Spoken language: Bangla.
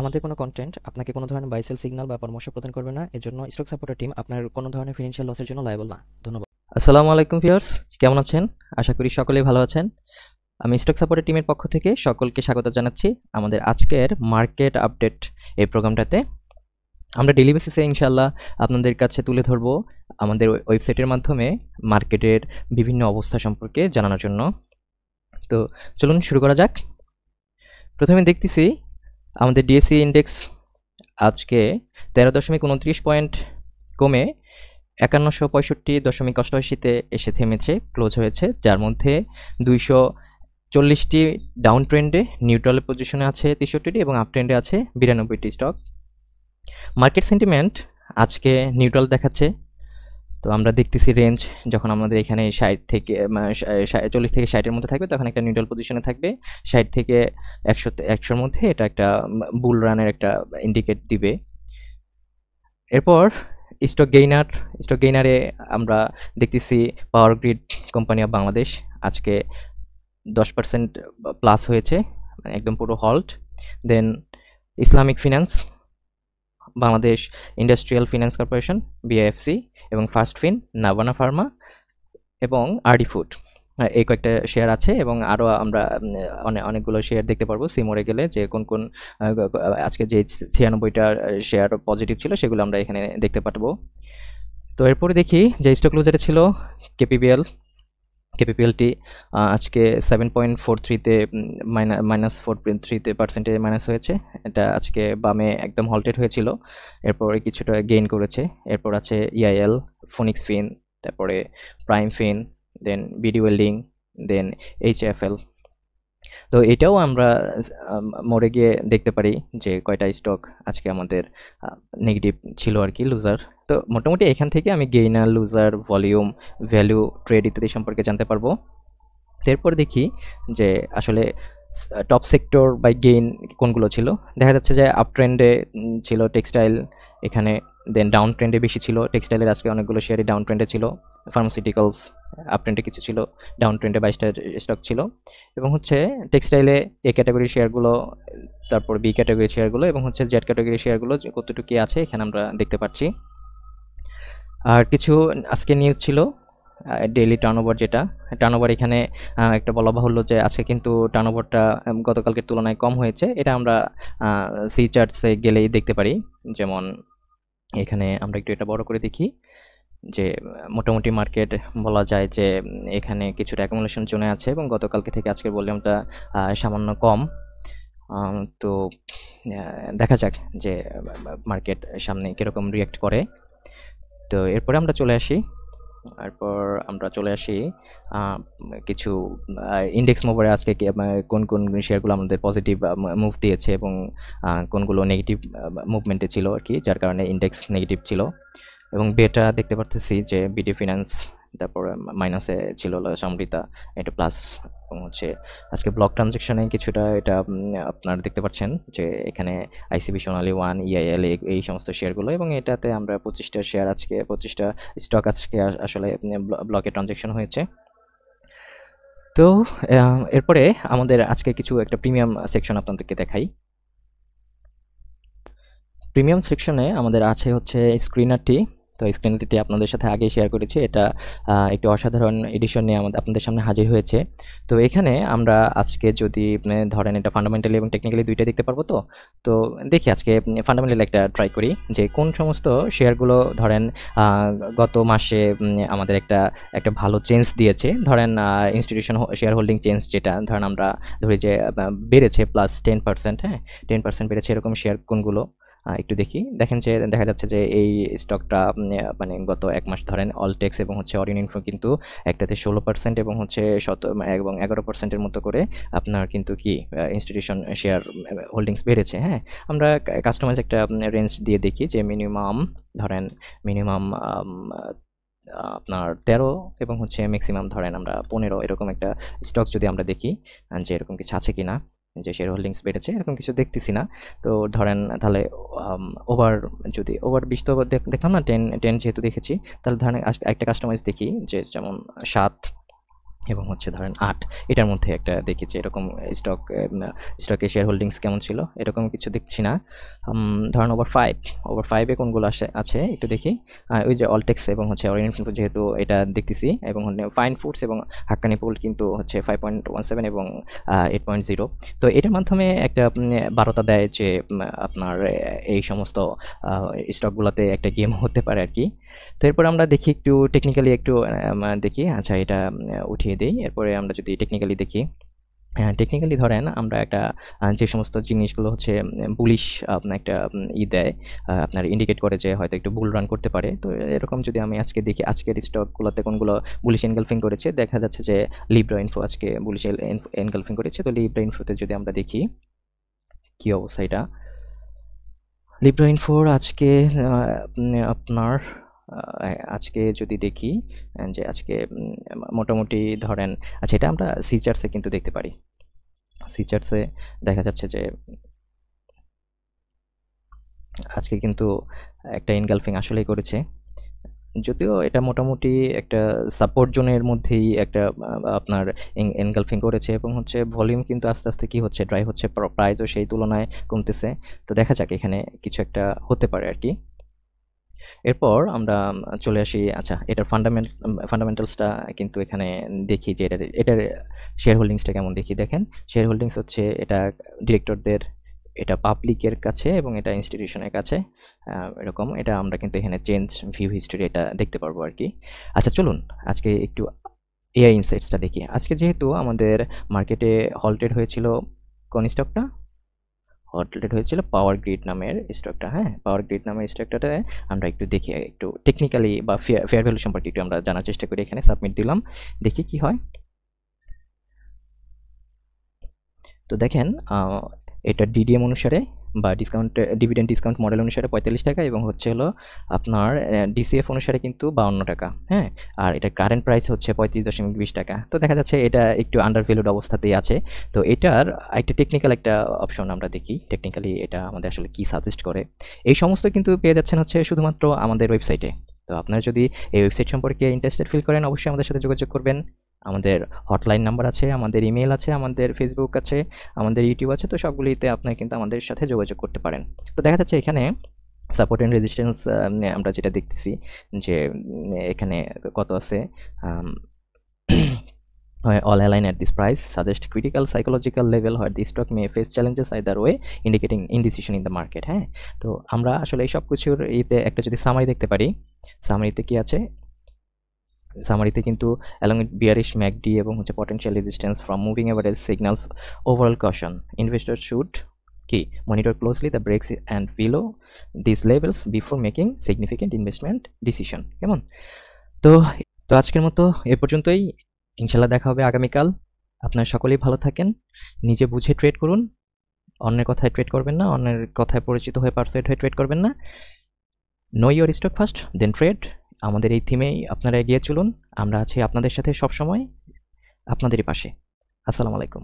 আমাদের কোনো কন্টেন্ট আপনাকে কোনো ধরনের বাই সেল সিগন্যাল বা পরামর্শ প্রদান করবে না। এজন্য স্টক সাপোর্টের টিম আপনার কোনো ধরনের ফিনান্সিয়াল লসের জন্য লায়াবল না। ধন্যবাদ। আসসালামু আলাইকুম ভিউয়ার্স, কেমন আছেন? আশা করি সকলেই ভালো আছেন। আমি স্টক সাপোর্টের টিমের পক্ষ থেকে সকলকে স্বাগত জানাচ্ছি আমাদের আজকের মার্কেট আপডেট এই প্রোগ্রামটাতে। আমরা ডেইলি বেসিসে ইনশাআল্লাহ আপনাদের কাছে তুলে ধরবো আমাদের ওয়েবসাইটের মাধ্যমে মার্কেটের বিভিন্ন অবস্থা সম্পর্কে জানানোর জন্য। তো চলুন শুরু করা যাক। প্রথমে দেখতেছি আমাদের ডিএসই ইন্ডেক্স আজকে 13.29 পয়েন্ট কমে 5165.88 এসে থেমেছে, ক্লোজ হয়েছে, যার মধ্যে 240টি ডাউন ট্রেন্ডে, নিউট্রাল পজিশনে আছে 63টি এবং আপ ট্রেন্ডে আছে 92টি স্টক। মার্কেট সেন্টিমেন্ট আজকে নিউট্রাল দেখাচ্ছে। তো আমরা দেখতেছি রেঞ্জ যখন আমাদের এখানে 60 থেকে 40 থেকে 60-এর মধ্যে থাকবে তখন একটা নিউট্রাল পজিশনে থাকবে। 60 থেকে 100-এর মধ্যে এটা একটা বুল রানের একটা ইন্ডিকেট দিবে। এরপর স্টক গেইনারে আমরা দেখতেছি power grid company of Bangladesh আজকে 10% প্লাস হয়েছে, মানে একদম পুরো halt. Then Islamic finance, Bangladesh industrial finance corporation BIFC এবং ফার্স্ট ফিন, নাভানা ফার্মা এবং আরডি ফুড, এই কয়েকটা শেয়ার আছে এবং আরও আমরা অনেকগুলো শেয়ার দেখতে পারবো সিমোরে গেলে যে কোন কোন আজকে যে 96টা শেয়ার পজিটিভ ছিল সেগুলো আমরা এখানে দেখতে পারবো। তো এরপরে দেখি যে স্টক লুজারে ছিল কেপিপিএলটি আজকে 7.43-তে -4.3% মাইনাস হয়েছে। এটা আজকে বামে একদম হল্টেড হয়েছিল, এরপরে কিছুটা গেইন করেছে। এরপর আছে ইআইএল, ফোনিক্স ফিন, তারপরে প্রাইম ফিন, দেন বিডি ওয়েল্ডিং, দেন এইচএফএল। তো এটাও আমরা মোড়ে গিয়ে দেখতে পারি যে কয়টা স্টক আজকে আমাদের নেগেটিভ ছিল আর কি, লুজার। তো মোটামুটি এখান থেকে আমি gainer, loser, volume, value, trade ইত্যাদি সম্পর্কে জানতে পারবো। এরপর দেখি যে আসলে টপ সেক্টর বাই গেইন কোনগুলো ছিল। দেখা যাচ্ছে যে আপ ট্রেন্ডে ছিল টেক্সটাইল এখানে, দেন ডাউন ট্রেন্ডে বেশি ছিল টেক্সটাইলের আজকে অনেকগুলো শেয়ারই ডাউন ট্রেন্ডে ছিল। ফার্মাসিউটিক্যালস আপ ট্রেন্ডে কিছু ছিল, ডাউন ট্রেন্ডে 22টা স্টক ছিল। এবং হচ্ছে টেক্সটাইলে এ ক্যাটাগরির শেয়ারগুলো, তারপর বি ক্যাটাগরির শেয়ারগুলো এবং হচ্ছে জেড ক্যাটাগরির শেয়ারগুলো কতটুকু কি আছে এখানে আমরা দেখতে পাচ্ছি। আর কিছু আজকে নিউজ ছিল ডেইলি টার্নওভার, যেটা টার্নওভার এখানে একটা বলা বাহুল্য যে আজকে কিন্তু টার্নওভারটা গতকালকের তুলনায় কম হয়েছে। এটা আমরা সি চার্টসে গেলেই দেখতে পারি। যেমন এখানে আমরা একটু এটা বড় করে দেখি যে মোটামুটি মার্কেট বলা যায় যে এখানে কিছুটা অ্যাকুমুলেশন জোনে আছে এবং গতকালকে থেকে আজকের ভলিউমটা সামান্য কম। তো দেখা যাক যে মার্কেট সামনে কীরকম রিয়্যাক্ট করে। তো এরপরে আমরা চলে আসি কিছু ইন্ডেক্স মুভারে আজকে কোন কোন শেয়ারগুলো আমাদের পজিটিভ মুভ দিয়েছে এবং কোনগুলো নেগেটিভ মুভমেন্টে ছিল আর কি, যার কারণে ইন্ডেক্স নেগেটিভ ছিল। এবং বেটা দেখতে পারতেছি যে বিডি ফিন্যান্স, তারপরে মাইনাসে ছিল সমৃতা, এটা প্লাস। এবং হচ্ছে আজকে ব্লক ট্রানজ্যাকশনে কিছুটা এটা আপনারা দেখতে পাচ্ছেন যে এখানে আইসিবি, সোনালী ওয়ান, ইআইএল, এই সমস্ত শেয়ারগুলো, এবং এটাতে আমরা 25টা শেয়ার আজকে 25টা স্টক আজকে আসলে ব্লকে ট্রানজ্যাকশন হয়েছে। তো এরপরে আমাদের আজকে কিছু একটা প্রিমিয়াম সেকশন আপনাদেরকে দেখাই। প্রিমিয়াম সেকশনে আমাদের আছে হচ্ছে স্ক্রিনারটি। তো স্ক্রিনারটি আপনাদের সাথে আগেই শেয়ার করেছি, এটা একটি অসাধারণ এডিশন নিয়ে আপনাদের সামনে হাজির হয়েছে। তো এখানে আমরা আজকে যদি ধরেন এটা ফান্ডামেন্টালি এবং টেকনিক্যালি দুইটাই দেখতে পারবো। তো দেখি আজকে ফান্ডামেন্টালি একটা ট্রাই করি যে কোন সমস্ত শেয়ারগুলো ধরেন গত মাসে আমাদের একটা ভালো চেঞ্জ দিয়েছে। ধরেন ইনস্টিটিউশন শেয়ার হোল্ডিং চেঞ্জ, যেটা ধরেন আমরা ধরি যে বেড়েছে +10%, হ্যাঁ 10% বেড়েছে, এরকম শেয়ার কোনগুলো একটু দেখেন যে দেখা যাচ্ছে যে এই স্টকটা মানে গত এক মাস ধরেন অলটেক্স এবং হচ্ছে অরিয়ন ইনফো কিন্তু একটাতে 16% এবং হচ্ছে 11% মতো করে আপনার কিন্তু কি ইনস্টিটিউশন শেয়ার হোল্ডিংস বেড়েছে। হ্যাঁ, আমরা কাস্টমাইজ একটা রেঞ্জ দিয়ে দেখি যে মিনিমাম আপনার 13 এবং হচ্ছে ম্যাক্সিমাম ধরেন আমরা 15, এরকম একটা স্টক যদি আমরা দেখি যে এরকম কিছু আছে কিনা, যে শেয়ার হোল্ডিংস বেড়েছে, এরকম কিছু দেখতেছি না। তো ধরেন তাহলে যদি ওভার 20 তো দেখলাম না, 10 যেহেতু দেখেছি, তাহলে ধরেন একটা কাস্টমাইজ দেখি যে যেমন 7 এবং হচ্ছে ধরেন 8, এটার মধ্যে একটা দেখি যে এরকম স্টকে শেয়ার হোল্ডিংস কেমন ছিল, এরকম কিছু দেখছি না। ধরেন ওভার 5 এ কোনগুলো আছে একটু দেখি। ওই যে অলটেক্স এবং হচ্ছে অরিয়েন্ট ইনফো যেহেতু এটা দেখতেছি, এবং ফাইন ফুডস এবং হাক্কানি পোল কিন্তু হচ্ছে 5.17 এবং 8.0। তো এটার মাধ্যমে একটা বারতা দেয় যে আপনার এই সমস্ত স্টকগুলোতে একটা গেম হতে পারে আর কি। তো এরপর আমরা দেখি একটু টেকনিক্যালি একটু দেখি। আচ্ছা, এটা উঠিয়ে দিই। এরপরে আমরা যদি টেকনিক্যালি দেখি, টেকনিক্যালি ধরেন আমরা একটা যে সমস্ত জিনিসগুলো হচ্ছে বুলিশ আপনার একটা দেয়, আপনার ইন্ডিকেট করে যে হয়তো একটু বুল রান করতে পারে। তো এরকম যদি আমি আজকে দেখি আজকের স্টকগুলোতে কোনগুলো বুলিশ এনগালফিং করেছে, দেখা যাচ্ছে যে লিব্রা ইনফো আজকে বুলিশ এনগালফিং করেছে। তো লিব্রা ইনফোতে যদি আমরা দেখি কি অবস্থা, এটা লিব্রা ইনফোর আজকে আপনার আজকে যদি দেখি যে আজকে মোটামুটি ধরেন, আচ্ছা এটা আমরা সিচার্সে কিন্তু দেখতে পারি। সিচার্সে দেখা যাচ্ছে যে আজকে কিন্তু একটা এনগালফিং আসলেই করেছে, যদিও এটা মোটামুটি একটা সাপোর্ট জোনের মধ্যেই একটা আপনার এনগালফিং করেছে, এবং হচ্ছে ভলিউম কিন্তু আস্তে আস্তে কি হচ্ছে, ড্রাই হচ্ছে, প্রাইসও সেই তুলনায় কমতেছে। তো দেখা যাক এখানে কিছু একটা হতে পারে আর কি। এরপর আমরা চলে আসি, আচ্ছা এটার ফান্ডামেন্টালসটা কিন্তু এখানে দেখি যে এটার শেয়ার হোল্ডিংসটা কেমন দেখি। দেখেন শেয়ার হোল্ডিংস হচ্ছে এটা ডিরেক্টরদের, এটা পাবলিকের কাছে এবং এটা ইনস্টিটিউশনের কাছে, এরকম। এটা আমরা কিন্তু এখানে চেঞ্জ ভিউ হিস্টোরি এটা দেখতে পারবো আর কি। আচ্ছা চলুন আজকে একটু এআই ইনসাইটসটা দেখি। আজকে যেহেতু আমাদের মার্কেটে হল্টেড হয়েছিল কোন স্টকটা, হল্টেড হয়েছিল পাওয়ার গ্রিড নামের স্টকটা। হ্যাঁ, পাওয়ার গ্রিড নামের স্টকটাতে আমরা একটু দেখি, একটু টেকনিক্যালি বা ফেয়ার ভ্যালু সম্পর্কে একটু আমরা জানার চেষ্টা করি। এখানে সাবমিট দিলাম, দেখি কি হয়। তো দেখেন এটা ডিডিএম অনুসারে বা ডিভিডেন্ড ডিসকাউন্ট মডেল অনুসারে 45 টাকা, এবং হচ্ছে হলো আপনার ডিসিএফ অনুসারে কিন্তু 52 টাকা। হ্যাঁ, আর এটা কারেন্ট প্রাইস হচ্ছে 35.20 টাকা। তো দেখা যাচ্ছে এটা একটু আন্ডার ভ্যালুড অবস্থাতেই আছে। তো এটার একটা টেকনিক্যাল একটা অপশন আমরা দেখি, টেকনিক্যালি এটা আমাদের আসলে কি সাজেস্ট করে। এই সমস্ত কিন্তু পেয়ে যাচ্ছেন হচ্ছে শুধুমাত্র আমাদের ওয়েবসাইটে। তো আপনারা যদি এই ওয়েবসাইট সম্পর্কে ইন্টারেস্টেড ফিল করেন, অবশ্যই আমাদের সাথে যোগাযোগ করবেন। আমাদের হটলাইন নাম্বার আছে, আমাদের ইমেল আছে, আমাদের ফেসবুক আছে, আমাদের ইউটিউব আছে। তো সবগুলিতে আপনারা কিন্তু আমাদের সাথে যোগাযোগ করতে পারেন। তো দেখা যাচ্ছে এখানে সাপোর্ট অ্যান্ড রেজিস্ট্যান্স আমরা যেটা দেখতেছি যে এখানে কত আছে, all align at this price suggest critical psychological level where the stock may face challenges either way, indicating indecision in the market। হ্যাঁ, তো আমরা আসলে এই সব কিছুর এতে একটা যদি সামারি দেখতে পারি, সামারিতে কি আছে, সামারিতে কিন্তু along with bearish MACD এবং হচ্ছে potential resistance from moving average signals overall caution, investors should কি monitor closely the breaks and below these levels before making significant investment decision। কেমন? তো তো আজকের মতো এ পর্যন্তই। ইনশাল্লাহ দেখা হবে আগামীকাল। আপনারা সকলেই ভালো থাকেন, নিজে বুঝে ট্রেড করুন, অন্যের কথায় ট্রেড করবেন না, অন্যের কথায় পরিচিত হয়ে পারসুয়েট হয়ে ট্রেড করবেন না। Know your stock first then trade. আমাদের এই থিমেই আপনারা এগিয়ে চলুন। আমরা আছি আপনাদের সাথে সবসময়, আপনাদেরই পাশে। আসসালামু আলাইকুম।